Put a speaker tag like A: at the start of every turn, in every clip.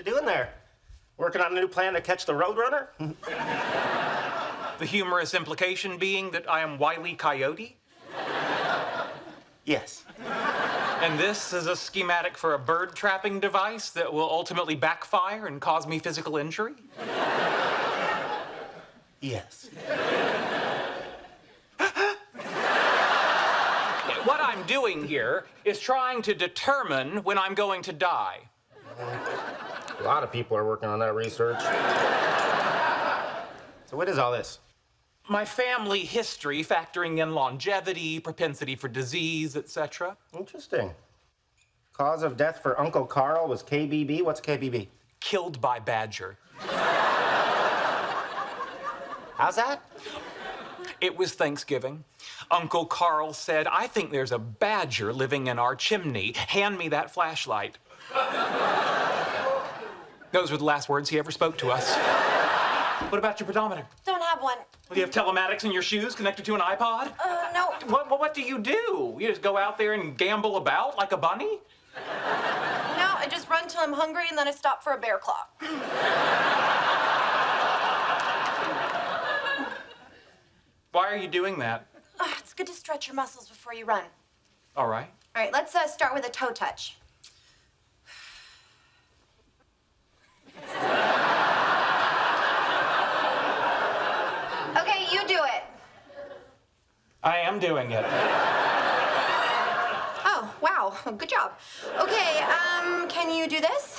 A: you doing there? Working on a new plan to catch the Roadrunner?
B: The humorous implication being that I am Wile E. Coyote?
A: Yes.
B: And this is a schematic for a bird trapping device that will ultimately backfire and cause me physical injury?
A: Yes.
B: What I'm doing here is trying to determine when I'm going to die.
A: A lot of people are working on that research. So what is all this?
B: My family history, factoring in longevity, propensity for disease, etc.
A: Interesting. Cause of death for Uncle Carl was KBB. What's KBB?
B: Killed by badger.
A: How's that?
B: It was Thanksgiving. Uncle Carl said, "I think there's a badger living in our chimney. Hand me that flashlight." Those were the last words he ever spoke to us. What about your pedometer?
C: Don't have one.
B: Do you have telematics in your shoes connected to an iPod?
C: No.
B: What do? You just go out there and gamble about like a bunny?
C: No, I just run till I'm hungry and then I stop for a bear claw.
B: Why are you doing that?
C: It's good to stretch your muscles before you run.
B: All right.
C: All right, let's start with a toe touch. Okay, you do it.
B: I am doing it.
C: Oh, wow, good job. Okay, can you do this?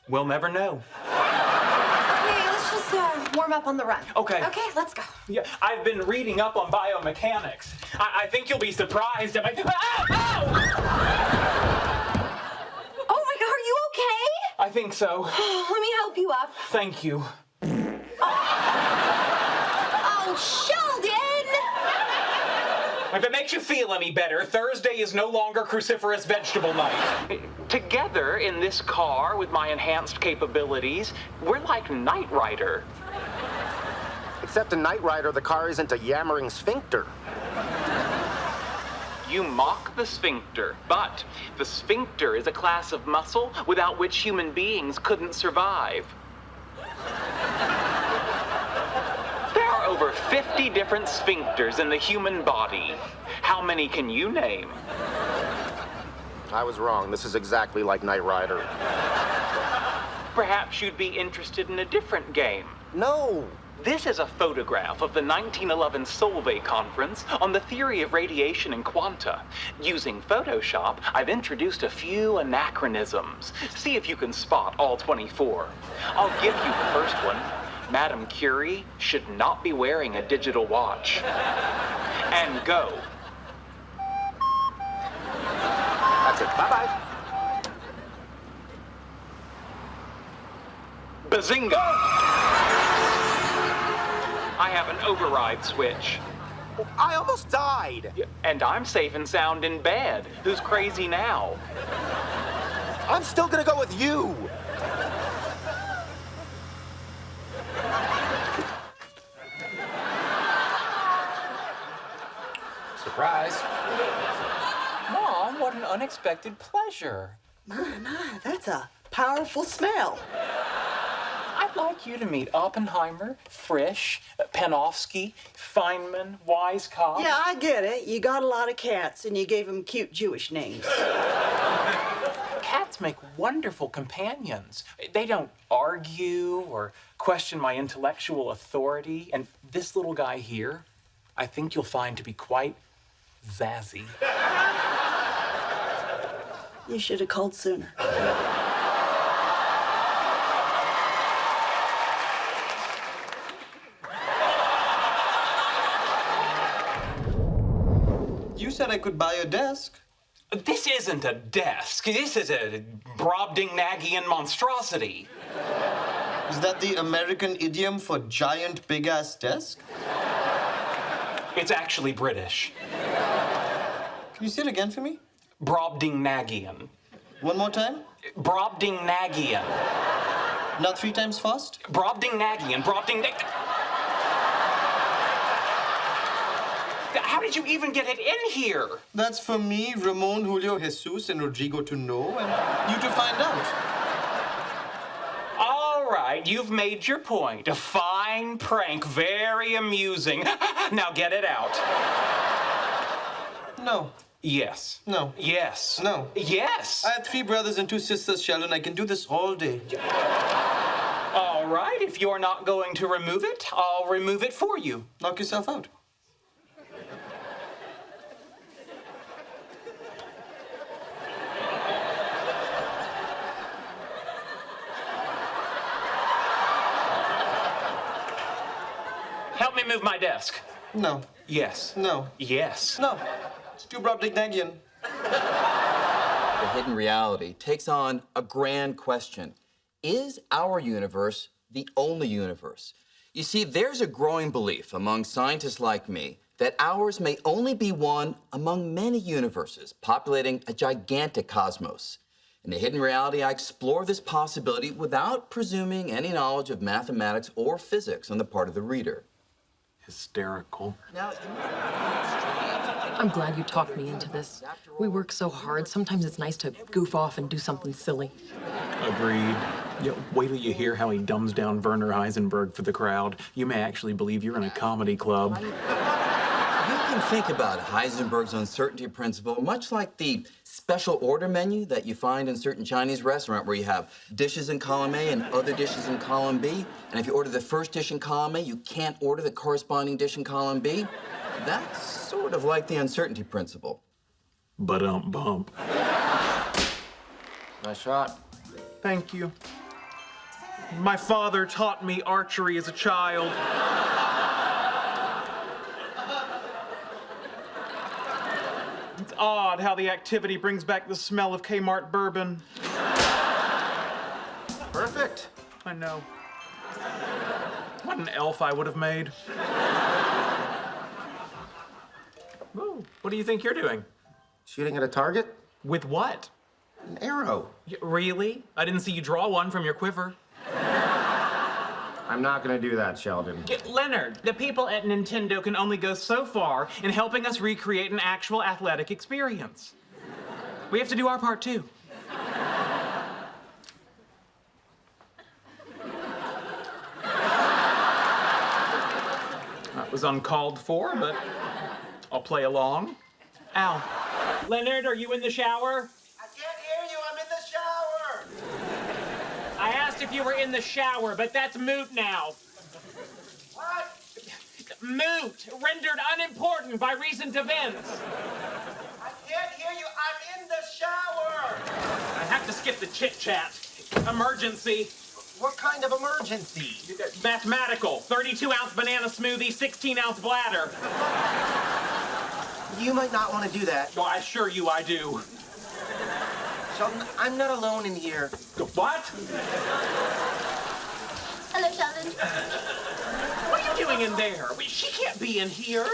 B: We'll never know.
C: Okay, let's just warm up on the run.
B: Okay.
C: Okay, let's go.
B: Yeah, I've been reading up on biomechanics. I think you'll be surprised at my... Ow! Ow!
C: Oh my God, are you okay?
B: I think so.
C: Let me help you up.
B: Thank you.
C: Oh, Sheldon!
B: If it makes you feel any better, Thursday is no longer cruciferous vegetable night. Together in this car with my enhanced capabilities, we're like Knight Rider.
A: Except a Knight Rider, the car isn't a yammering sphincter.
B: You mock the sphincter, but the sphincter is a class of muscle without which human beings couldn't survive. There are over 50 different sphincters in the human body. How many can you name?
A: I was wrong. This is exactly like Knight Rider.
B: Perhaps you'd be interested in a different game.
A: No.
B: This is a photograph of the 1911 Solvay Conference on the theory of radiation and quanta. Using Photoshop, I've introduced a few anachronisms. See if you can spot all 24. I'll give you the first one. Madame Curie should not be wearing a digital watch. And go.
A: That's it. Bye-bye.
B: Bazinga! I have an override switch.
A: I almost died.
B: And I'm safe and sound in bed. Who's crazy now?
A: I'm still gonna go with you. Surprise.
B: Mom, what an unexpected pleasure.
D: My, that's a powerful smell.
B: I'd like you to meet Oppenheimer, Frisch, Panofsky, Feynman, Weizsäcker.
D: Yeah, I get it. You got a lot of cats and you gave them cute Jewish names.
B: Cats make wonderful companions. They don't argue or question my intellectual authority. And this little guy here, I think you'll find to be quite zazzy.
D: You should have called sooner.
E: You said I could buy a desk.
B: This isn't a desk. This is a Brobdingnagian monstrosity.
E: Is that the American idiom for giant big-ass desk?
B: It's actually British.
E: Can you say it again for me?
B: Brobdingnagian.
E: One more time?
B: Brobdingnagian.
E: Not 3 times fast?
B: How did you even get it in here?
E: That's for me, Ramon, Julio, Jesus, and Rodrigo to know, and you to find out.
B: All right, you've made your point. A fine prank, very amusing. Now get it out.
E: No.
B: Yes.
E: No.
B: Yes.
E: No.
B: Yes.
E: I have 3 brothers and 2 sisters, Sheldon. I can do this all day.
B: All right, if you're not going to remove it, I'll remove it for you.
E: Knock yourself out.
B: Help me move my desk.
E: No.
B: Yes.
E: No.
B: Yes.
E: No. It's too Brobdingnagian.
F: The hidden reality takes on a grand question. Is our universe the only universe? You see, there's a growing belief among scientists like me that ours may only be one among many universes populating a gigantic cosmos. In the hidden reality, I explore this possibility without presuming any knowledge of mathematics or physics on the part of the reader.
B: Hysterical.
F: Now,
G: I'm glad you talked me into this. We work so hard, sometimes it's nice to goof off and do something silly.
H: Agreed. Yeah, wait till you hear how he dumbs down Werner Heisenberg for the crowd. You may actually believe you're in a comedy club.
F: you can think about Heisenberg's uncertainty principle much like the special order menu that you find in certain Chinese restaurant where you have dishes in column A and other dishes in column B. And if you order the first dish in column A, you can't order the corresponding dish in column B. That's sort of like the uncertainty principle.
H: Bump.
A: Nice shot.
H: Thank you. My father taught me archery as a child. It's odd how the activity brings back the smell of Kmart bourbon.
A: Perfect.
H: I know. What an elf I would have made. Ooh, what do you think you're doing?
A: Shooting at a target?
H: With what?
A: An arrow.
H: Really? I didn't see you draw one from your quiver.
A: I'm not gonna do that, Sheldon.
H: Leonard, the people at Nintendo can only go so far in helping us recreate an actual athletic experience. We have to do our part too. That was uncalled for, but I'll play along. Al. Leonard, are you in the shower?
A: I can't hear you, I'm in the shower!
H: I asked if you were in the shower, but that's moot now.
A: What?
H: Moot, rendered unimportant by recent events.
A: I can't hear you, I'm in the shower!
H: I have to skip the chit-chat. Emergency.
A: What kind of emergency?
H: Mathematical. 32-ounce banana smoothie, 16-ounce bladder.
A: You might not want to do that.
H: Oh, I assure you I do.
A: Sheldon, I'm not alone in here.
H: What?
C: Hello, Sheldon.
H: What are you doing in there? She can't be in here.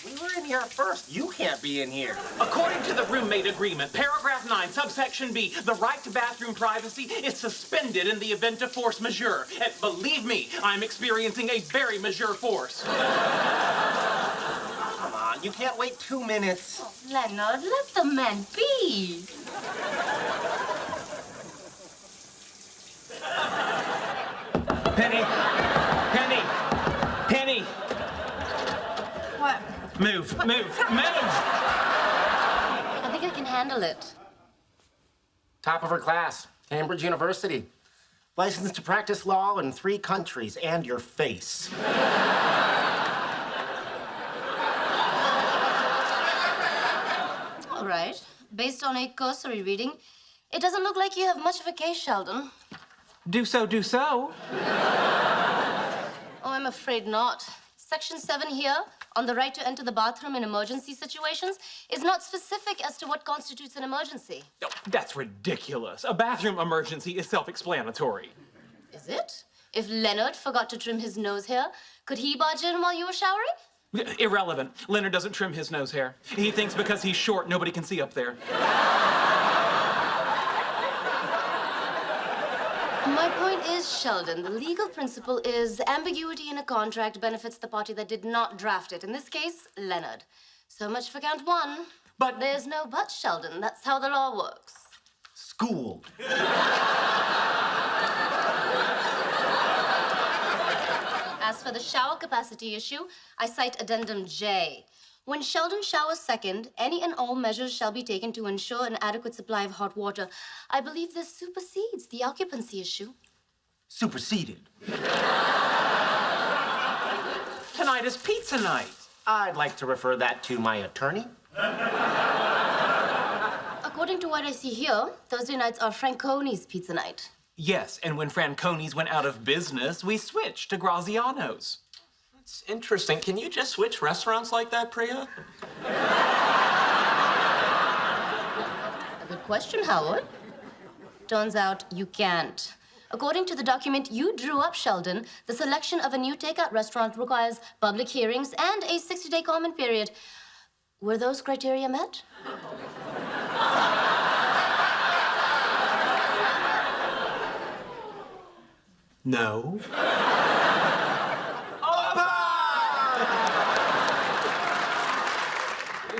A: We were in here first. You can't be in here.
H: According to the roommate agreement, paragraph 9, subsection B, the right to bathroom privacy is suspended in the event of force majeure. And believe me, I'm experiencing a very majeure force.
A: Come on, you can't wait 2 minutes.
C: Leonard, let the man be.
H: Penny! Penny! Penny!
C: What?
H: Move!
C: I think I can handle it.
A: Top of her class, Cambridge University. Licensed to practice law in 3 countries and your face.
C: All right. Based on a cursory reading, it doesn't look like you have much of a case, Sheldon.
H: Do so, do so.
C: Oh, I'm afraid not. Section 7 here, on the right to enter the bathroom in emergency situations, is not specific as to what constitutes an emergency.
H: Oh, that's ridiculous. A bathroom emergency is self-explanatory.
C: Is it? If Leonard forgot to trim his nose hair, could he barge in while you were showering?
H: Irrelevant. Leonard doesn't trim his nose hair. He thinks because he's short, nobody can see up there.
C: My point is, Sheldon, the legal principle is ambiguity in a contract benefits the party that did not draft it. In this case, Leonard. So much for count one.
H: But-
C: there's no but, Sheldon. That's how the law works.
A: Schooled.
C: As for the shower capacity issue, I cite Addendum J. When Sheldon showers second, any and all measures shall be taken to ensure an adequate supply of hot water. I believe this supersedes the occupancy issue.
A: Superseded.
H: Tonight is pizza night.
A: I'd like to refer that to my attorney.
C: According to what I see here, Thursday nights are Franconi's pizza night.
H: Yes, and when Franconi's went out of business, we switched to Graziano's.
I: It's interesting. Can you just switch restaurants like that, Priya?
C: A good question, Howard. Turns out you can't. According to the document you drew up, Sheldon, the selection of a new takeout restaurant requires public hearings and a 60-day comment period. Were those criteria met?
H: No.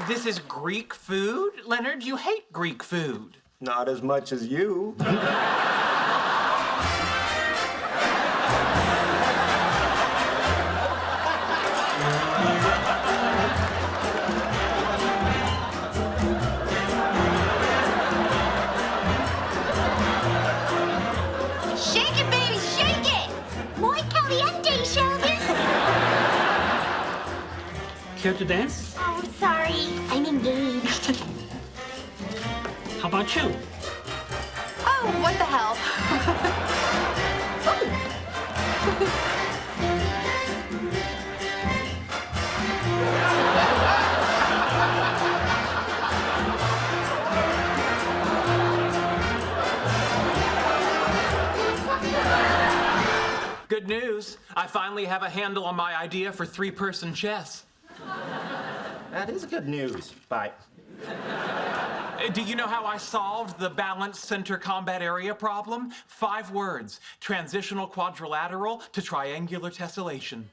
H: This is Greek food? Leonard, you hate Greek food.
A: Not as much as you.
J: Shake it, baby, shake it! Muy caliente, Sheldon.
K: Care to dance?
J: Oh, sorry. I'm engaged.
K: How about you?
C: Oh, what the hell?
H: Good news. I finally have a handle on my idea for three-person chess.
A: That is good news. Bye.
H: Do you know how I solved the balanced center combat area problem? 5 words. Transitional quadrilateral to triangular tessellation.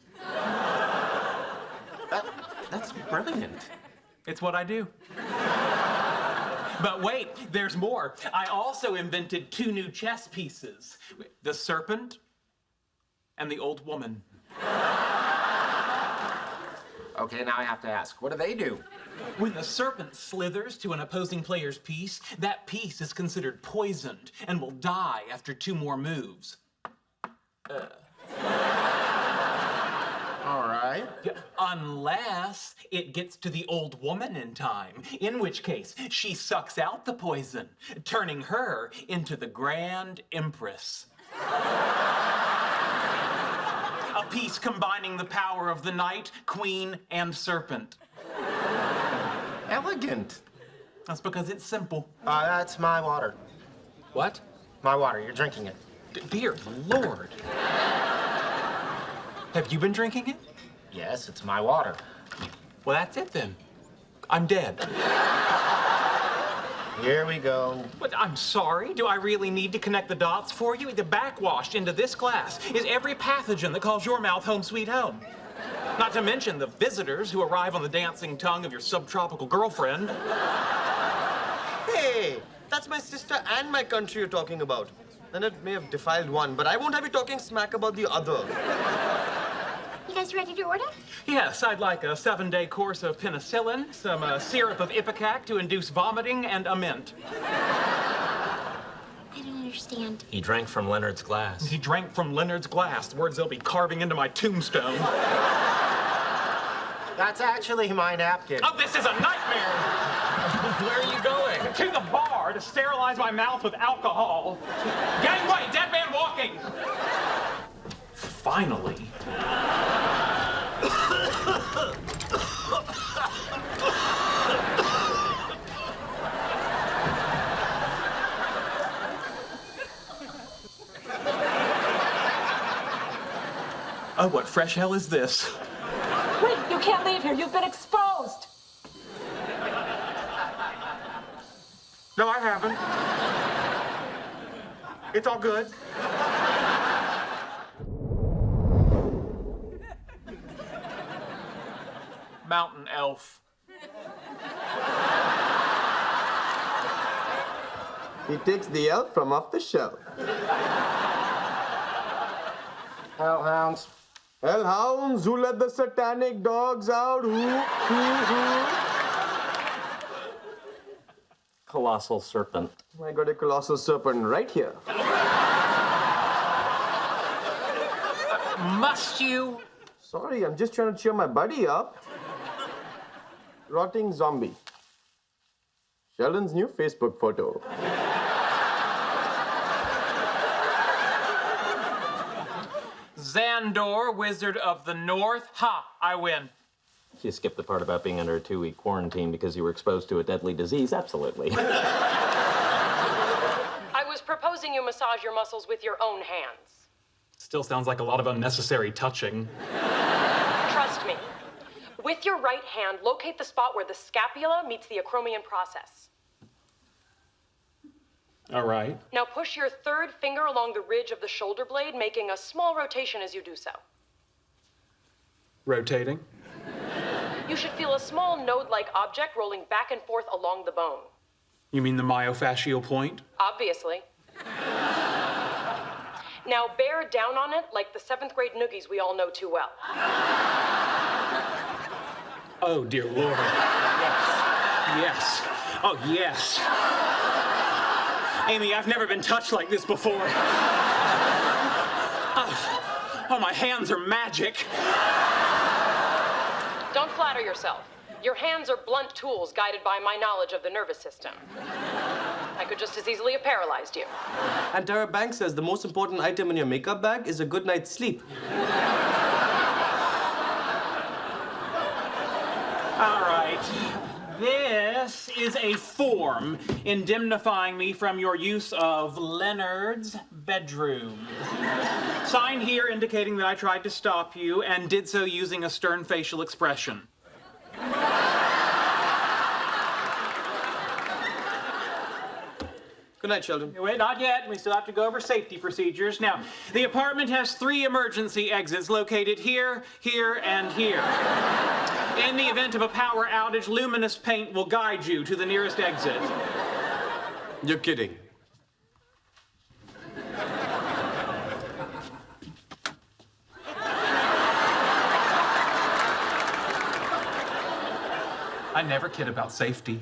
A: That's brilliant.
H: It's what I do. But wait, there's more. I also invented 2 new chess pieces. The serpent and the old woman.
A: Okay, now I have to ask, what do they do?
H: When the serpent slithers to an opposing player's piece, that piece is considered poisoned and will die after 2 more moves.
A: All right.
H: Unless it gets to the old woman in time, in which case she sucks out the poison, turning her into the Grand Empress. A piece combining the power of the knight, queen, and serpent.
A: Elegant.
H: That's because it's simple.
A: That's my water.
H: What?
A: My water. You're drinking it.
H: Dear Lord. Have you been drinking it?
A: Yes, it's my water.
H: Well, that's it then. I'm dead.
A: Here we go.
H: But I'm sorry. Do I really need to connect the dots for you? The backwash into this glass is every pathogen that calls your mouth home sweet home. Not to mention the visitors who arrive on the dancing tongue of your subtropical girlfriend.
E: Hey, that's my sister and my country you're talking about. Leonard may have defiled one, but I won't have you talking smack about the other.
J: You guys ready to order?
H: Yes, I'd like a 7-day course of penicillin, some syrup of ipecac to induce vomiting, and a mint.
J: I don't understand.
I: He drank from Leonard's glass.
H: He drank from Leonard's glass, words they'll be carving into my tombstone.
A: That's actually my napkin.
H: Oh, this is a nightmare!
I: Where are you going?
H: To the bar to sterilize my mouth with alcohol. Gangway, dead man walking! Finally. Oh, what fresh hell is this?
G: Wait, you can't leave here. You've been exposed.
A: No, I haven't. It's all good.
H: mountain elf.
E: He takes the elf from off the shelf.
A: Hellhounds.
E: Hellhounds, who let the satanic dogs out? Who?
I: Colossal serpent.
E: I got a colossal serpent right here.
H: Must you?
E: Sorry, I'm just trying to cheer my buddy up. Rotting zombie. Sheldon's new Facebook photo.
H: Xandor, Wizard of the North. Ha! I win.
I: You skipped the part about being under a 2-week quarantine because you were exposed to a deadly disease. Absolutely.
G: I was proposing you massage your muscles with your own hands.
H: Still sounds like a lot of unnecessary touching.
G: Trust me. With your right hand, locate the spot where the scapula meets the acromion process.
H: All right.
G: Now push your third finger along the ridge of the shoulder blade, making a small rotation as you do so.
H: Rotating.
G: You should feel a small node-like object rolling back and forth along the bone.
H: You mean the myofascial point?
G: Obviously. Now bear down on it like the 7th grade noogies we all know too well.
H: Oh, dear Lord. Yes. Oh, yes. Amy, I've never been touched like this before. Oh, my hands are magic.
G: Don't flatter yourself. Your hands are blunt tools guided by my knowledge of the nervous system. I could just as easily have paralyzed you.
E: And Tara Banks says the most important item in your makeup bag is a good night's sleep.
H: All right. This is a form indemnifying me from your use of Leonard's bedroom. Sign here indicating that I tried to stop you and did so using a stern facial expression.
E: Good night, Sheldon.
H: Wait, not yet. We still have to go over safety procedures. Now, the apartment has 3 emergency exits located here, here, and here. In the event of a power outage, luminous paint will guide you to the nearest exit.
E: You're kidding.
H: I never kid about safety.